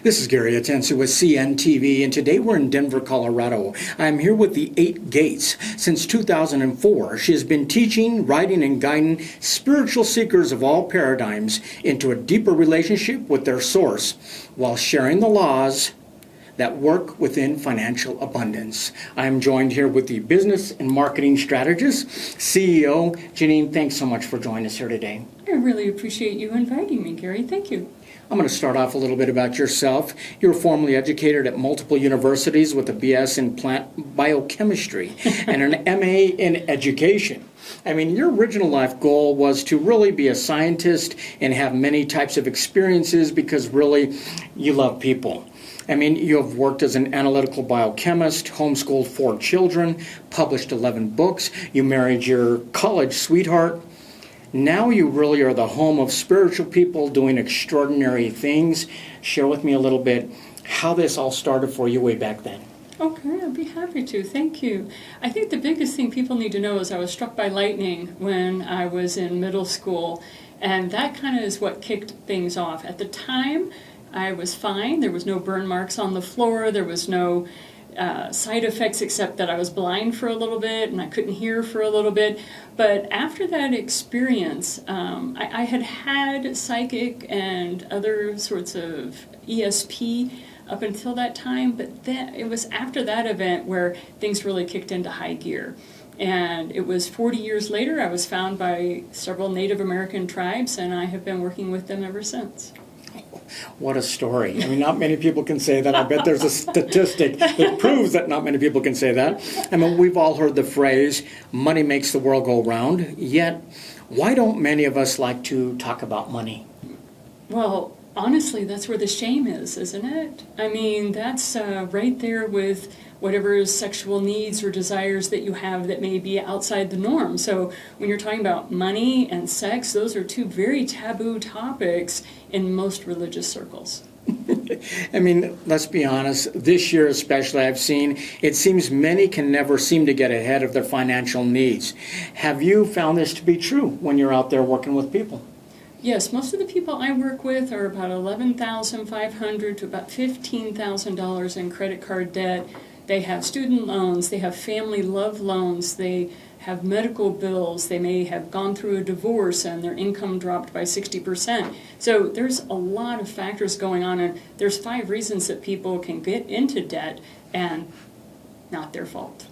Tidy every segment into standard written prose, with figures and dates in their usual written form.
This is Gary Atencio with CNTV, and today we're in Denver, Colorado. I'm here with the 8 Gates. Since 2004, she has been teaching, writing, and guiding spiritual seekers of all paradigms into a deeper relationship with their source while sharing the laws that work within financial abundance. I am joined here with the business and marketing strategist, CEO Janine. Thanks so much for joining us here today. I really appreciate you inviting me, Gary. Thank you. I'm going to start off a little bit about yourself. You were formerly educated at multiple universities with a BS in plant biochemistry and an MA in education. I mean, your original life goal was to really be a scientist and have many types of experiences because really you love people. I mean, you have worked as an analytical biochemist, homeschooled 4 children, published 11 books, you married your college sweetheart. Now you really are the home of spiritual people doing extraordinary things. Share with me a little bit how this all started for you way back then. Okay, I'd be happy to. Thank you. I think the biggest thing people need to know is I was struck by lightning when I was in middle school, and that kind of is what kicked things off. At the time, I was fine. There was no burn marks on the floor. There was no side effects except that I was blind for a little bit and I couldn't hear for a little bit. But after that experience, I had had psychic and other sorts of ESP up until that time, but then it was after that event where things really kicked into high gear. And it was 40 years later, I was found by several Native American tribes, and I have been working with them ever since. What a story. I mean, not many people can say that. I bet there's a statistic that proves that not many people can say that. I mean, we've all heard the phrase, money makes the world go round. Yet, why don't many of us like to talk about money? Well, honestly, that's where the shame is, isn't it? I mean, that's right there with whatever sexual needs or desires that you have that may be outside the norm. So when you're talking about money and sex, those are 2 very taboo topics in most religious circles. I mean, let's be honest, this year especially I've seen, it seems many can never seem to get ahead of their financial needs. Have you found this to be true when you're out there working with people? Yes, most of the people I work with are about $11,500 to about $15,000 in credit card debt. They have student loans, they have family love loans, they have medical bills, they may have gone through a divorce and their income dropped by 60%. So there's a lot of factors going on, and there's 5 reasons that people can get into debt and not their fault.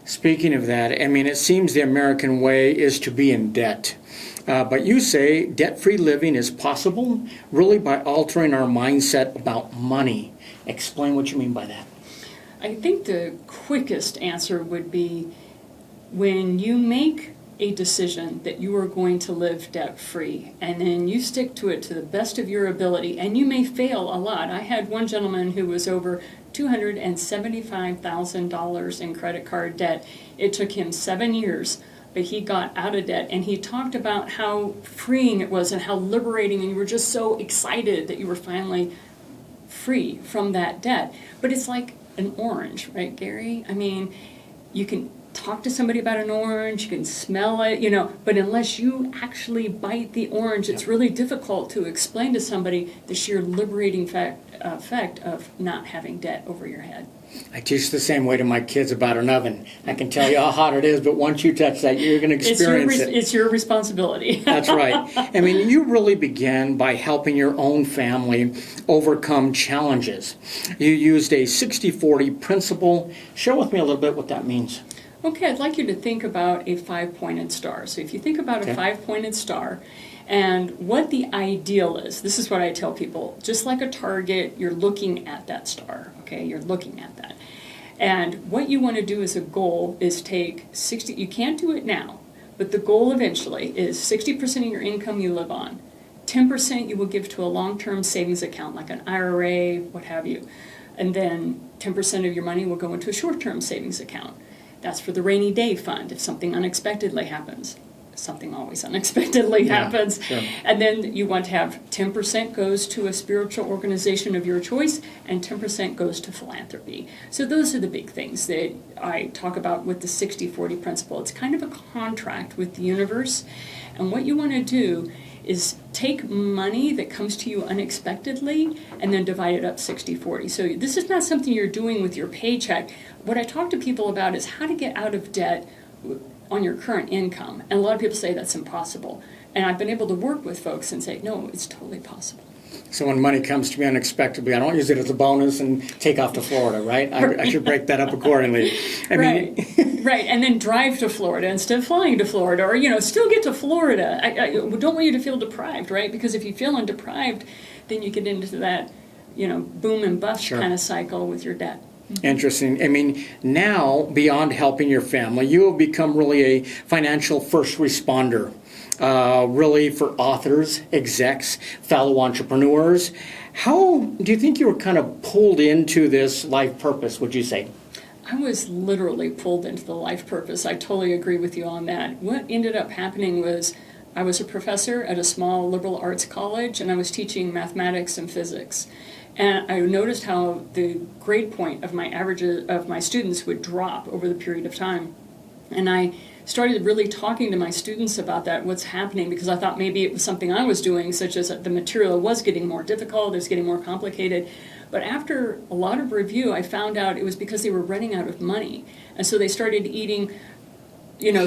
Speaking of that, I mean, it seems the American way is to be in debt. But you say debt-free living is possible really by altering our mindset about money. Explain what you mean by that. I think the quickest answer would be when you make a decision that you are going to live debt-free and then you stick to it to the best of your ability, and you may fail a lot. I had one gentleman who was over $275,000 in credit card debt. It took him 7 years, but he got out of debt, and he talked about how freeing it was and how liberating, and you were just so excited that you were finally free from that debt. But it's like an orange, right, Gary? I mean, you can talk to somebody about an orange, you can smell it, but unless you actually bite the orange, it's really difficult to explain to somebody the sheer liberating effect of not having debt over your head. I teach the same way to my kids about an oven. I can tell you how hot it is, but once you touch that, you're going to experience it. It's your responsibility. That's right. I mean, you really began by helping your own family overcome challenges. You used a 60-40 principle. Share with me a little bit what that means. Okay, I'd like you to think about a 5-pointed star. So if you think about a 5-pointed star, and what the ideal is, this is what I tell people, just like a target, you're looking at that star, okay? You're looking at that. And what you want to do as a goal is take 60, you can't do it now, but the goal eventually is 60% of your income you live on, 10% you will give to a long-term savings account like an IRA, what have you, and then 10% of your money will go into a short-term savings account. That's for the rainy day fund if something unexpectedly happens. Something always unexpectedly happens. Sure. And then you want to have 10% goes to a spiritual organization of your choice and 10% goes to philanthropy. So those are the big things that I talk about with the 60-40 principle. It's kind of a contract with the universe. And what you want to do is take money that comes to you unexpectedly and then divide it up 60-40. So this is not something you're doing with your paycheck. What I talk to people about is how to get out of debt on your current income. And a lot of people say that's impossible. And I've been able to work with folks and say, no, it's totally possible. So when money comes to me unexpectedly, I don't use it as a bonus and take off to Florida, right? I should break that up accordingly. Right, and then drive to Florida instead of flying to Florida, or still get to Florida. I don't want you to feel deprived, right? Because if you feel deprived, then you get into that, boom and bust kind of cycle with your debt. Interesting. I mean, now beyond helping your family, you have become really a financial first responder. Really for authors, execs, fellow entrepreneurs. How do you think you were kind of pulled into this life purpose, would you say? I was literally pulled into the life purpose. I totally agree with you on that. What ended up happening was I was a professor at a small liberal arts college, and I was teaching mathematics and physics. And I noticed how the grade point of my averages of my students would drop over the period of time. And I started really talking to my students about that, what's happening, because I thought maybe it was something I was doing, such as the material was getting more difficult, it was getting more complicated. But after a lot of review, I found out it was because they were running out of money. And so they started eating,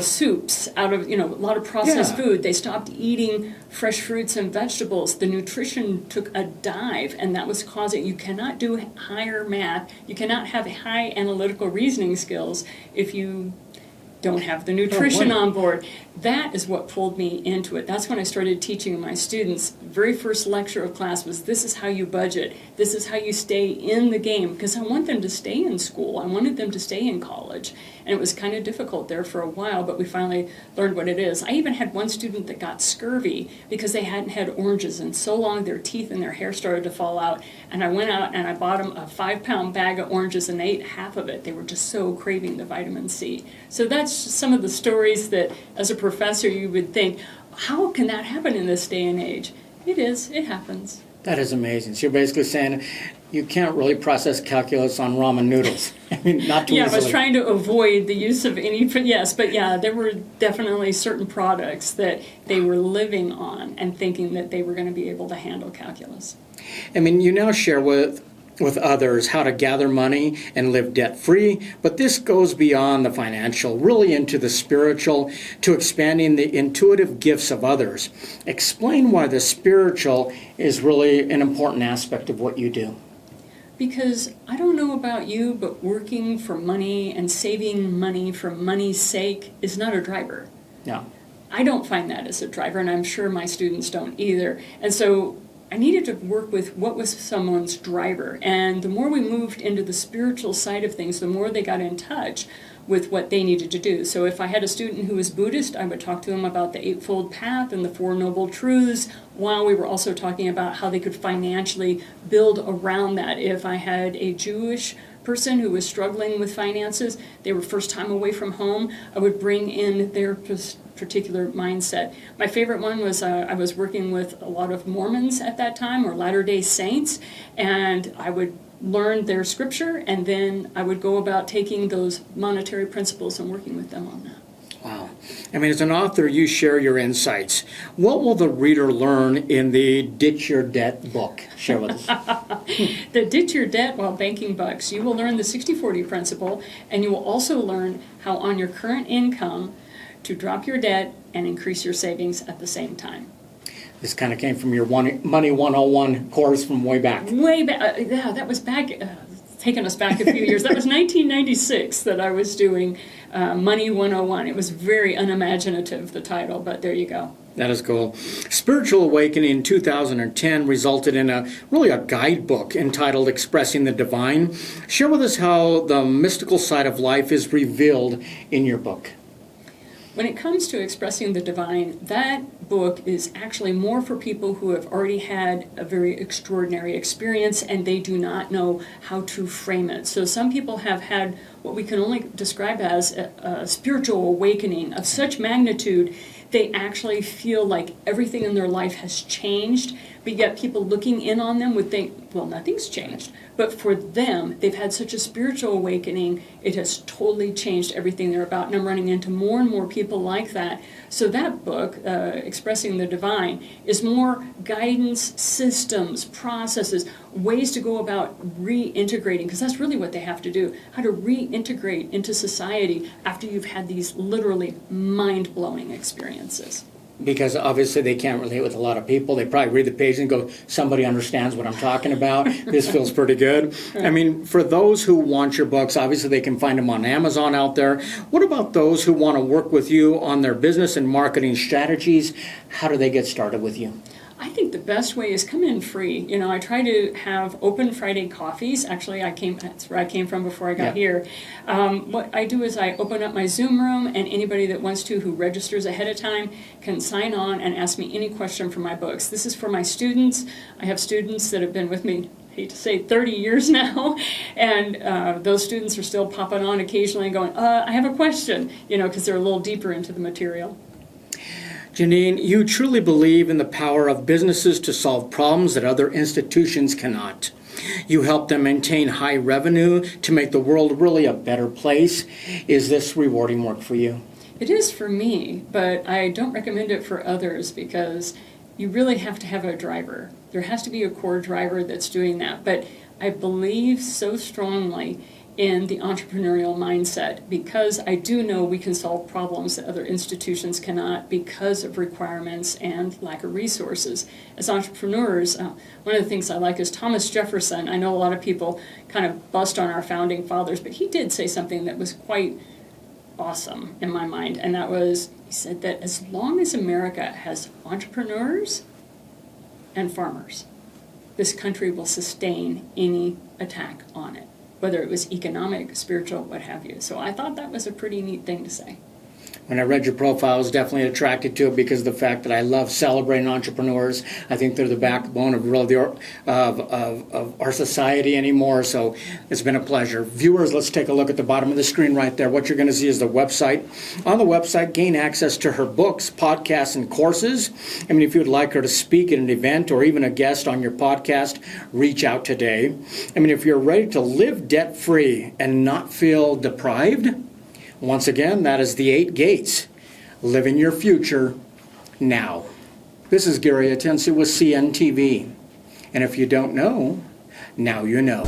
soups out of, a lot of processed food. They stopped eating fresh fruits and vegetables. The nutrition took a dive, and that was causing, you cannot do higher math, you cannot have high analytical reasoning skills if you don't have the nutrition on board. That is what pulled me into it. That's when I started teaching my students. Very first lecture of class was, this is how you budget. This is how you stay in the game. Because I want them to stay in school. I wanted them to stay in college. And it was kind of difficult there for a while, but we finally learned what it is. I even had one student that got scurvy because they hadn't had oranges in so long, their teeth and their hair started to fall out. And I went out and I bought them a 5-pound bag of oranges, and they ate half of it. They were just so craving the vitamin C. So that's some of the stories that, as a professor, you would think, how can that happen in this day and age? It happens. That is amazing. So you're basically saying you can't really process calculus on ramen noodles. I mean, not too easily. I was trying to avoid the use of any, there were definitely certain products that they were living on and thinking that they were going to be able to handle calculus. I mean, you now share with others how to gather money and live debt-free, but this goes beyond the financial, really into the spiritual, to expanding the intuitive gifts of others. Explain why the spiritual is really an important aspect of what you do. Because I don't know about you, but working for money and saving money for money's sake is not a driver. No. I don't find that as a driver, and I'm sure my students don't either. And so I needed to work with what was someone's driver. And the more we moved into the spiritual side of things, the more they got in touch with what they needed to do. So if I had a student who was Buddhist, I would talk to them about the Eightfold Path and the Four Noble Truths, while we were also talking about how they could financially build around that. If I had a Jewish person who was struggling with finances, they were first time away from home, I would bring in their particular mindset. My favorite one was I was working with a lot of Mormons at that time, or Latter-day Saints, and I would learn their scripture, and then I would go about taking those monetary principles and working with them on that. Wow. I mean, as an author, you share your insights. What will the reader learn in the Ditch Your Debt book? Share with us. The Ditch Your Debt While Banking Bucks. You will learn the 60-40 principle, and you will also learn how on your current income to drop your debt and increase your savings at the same time. This kind of came from your Money 101 course from way back. Way back. Yeah, that was back, taking us back a few years. That was 1996 that I was doing Money 101. It was very unimaginative, the title, but there you go. That is cool. Spiritual Awakening in 2010 resulted in a guidebook entitled Expressing the Divine. Share with us how the mystical side of life is revealed in your book. When it comes to expressing the divine, that book is actually more for people who have already had a very extraordinary experience and they do not know how to frame it. So some people have had what we can only describe as a spiritual awakening of such magnitude, they actually feel like everything in their life has changed, but yet people looking in on them would think, well, nothing's changed. But for them, they've had such a spiritual awakening, it has totally changed everything they're about. And I'm running into more and more people like that. So that book, Expressing the Divine, is more guidance, systems, processes, ways to go about reintegrating, because that's really what they have to do, how to reintegrate into society after you've had these literally mind-blowing experiences. Because obviously they can't relate with a lot of people. They probably read the page and go, somebody understands what I'm talking about. This feels pretty good. I mean, for those who want your books, obviously they can find them on Amazon out there. What about those who want to work with you on their business and marketing strategies? How do they get started with you? I think the best way is come in free. You know, I try to have open Friday coffees. Actually, that's where I came from before I got here. What I do is I open up my Zoom room, and anybody that wants to who registers ahead of time can sign on and ask me any question from my books. This is for my students. I have students that have been with me, I hate to say 30 years now, and those students are still popping on occasionally and going, I have a question, you know, because they're a little deeper into the material. Janine, you truly believe in the power of businesses to solve problems that other institutions cannot. You help them maintain high revenue to make the world really a better place. Is this rewarding work for you? It is for me, but I don't recommend it for others because you really have to have a driver. There has to be a core driver that's doing that. But I believe so strongly in the entrepreneurial mindset because I do know we can solve problems that other institutions cannot because of requirements and lack of resources. As entrepreneurs, one of the things I like is Thomas Jefferson. I know a lot of people kind of bust on our founding fathers, but he did say something that was quite awesome in my mind, and that was, he said that as long as America has entrepreneurs and farmers, this country will sustain any attack on it, whether it was economic, spiritual, what have you. So I thought that was a pretty neat thing to say. When I read your profile, I was definitely attracted to it because of the fact that I love celebrating entrepreneurs. I think they're the backbone of really of our society anymore. So it's been a pleasure. Viewers, let's take a look at the bottom of the screen right there. What you're going to see is the website. On the website, gain access to her books, podcasts, and courses. I mean, if you would like her to speak at an event or even a guest on your podcast, reach out today. I mean, if you're ready to live debt-free and not feel deprived, once again, that is the 8 gates. Living your future now. This is Gary Atencio with CNTV. And if you don't know, now you know.